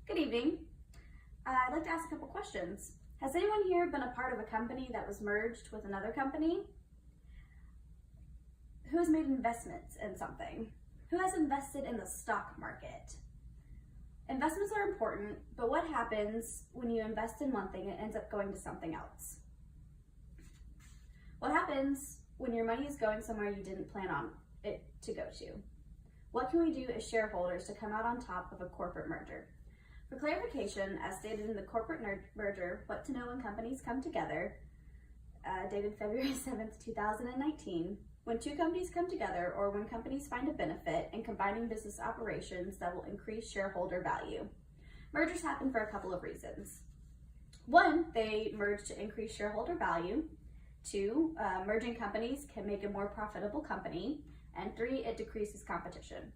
Good evening. I'd like to ask a couple questions. Has anyone here been a part of a company that was merged with another company? Who has made investments in something? Who has invested in the stock market? Investments are important, but what happens when you invest in one thing and it ends up going to something else? What happens when your money is going somewhere you didn't plan on it to go to? What can we do as shareholders to come out on top of a corporate merger? For clarification, as stated in the corporate merger, What to Know When Companies Come Together, dated February 7th, 2019, when two companies come together or when companies find a benefit in combining business operations that will increase shareholder value. Mergers happen for a couple of reasons. One, they merge to increase shareholder value. Two, merging companies can make a more profitable company. And three, it decreases competition.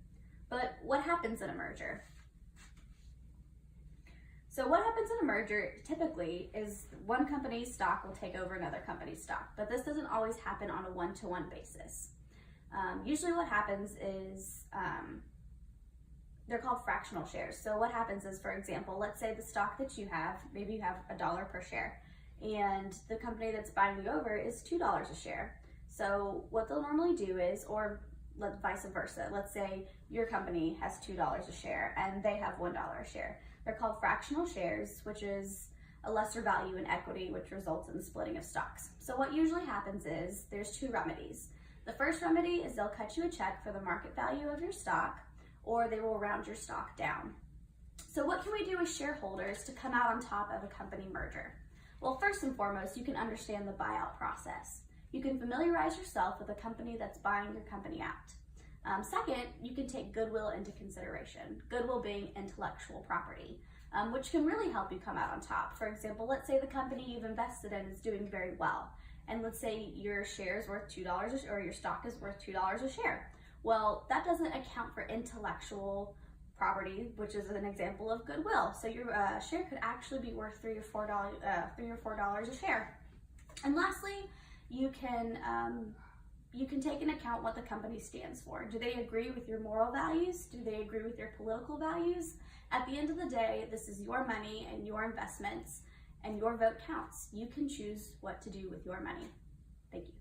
But what happens in a merger? So what happens in a merger typically is one company's stock will take over another company's stock, but this doesn't always happen on a one-to-one basis. Usually what happens is they're called fractional shares. So what happens is, for example, let's say the stock that you have, maybe you have $1 per share, and the company that's buying you over is $2 a share. So what they'll normally do is, or vice versa, let's say your company has $2 a share and they have $1 a share. They're called fractional shares, which is a lesser value in equity, which results in the splitting of stocks. So what usually happens is there's two remedies. The first remedy is they'll cut you a check for the market value of your stock, or they will round your stock down. So what can we do as shareholders to come out on top of a company merger? Well, first and foremost, you can understand the buyout process. You can familiarize yourself with the company that's buying your company out. Second, you can take goodwill into consideration, goodwill being intellectual property, which can really help you come out on top. For example, let's say the company you've invested in is doing very well, and let's say your share is worth $2 or your stock is worth $2 a share. Well, that doesn't account for intellectual property, which is an example of goodwill. So your share could actually be worth $3 or $4 a share. And lastly, you can take into account what the company stands for. Do they agree with your moral values? Do they agree with your political values? At the end of the day, this is your money and your investments, and your vote counts. You can choose what to do with your money. Thank you.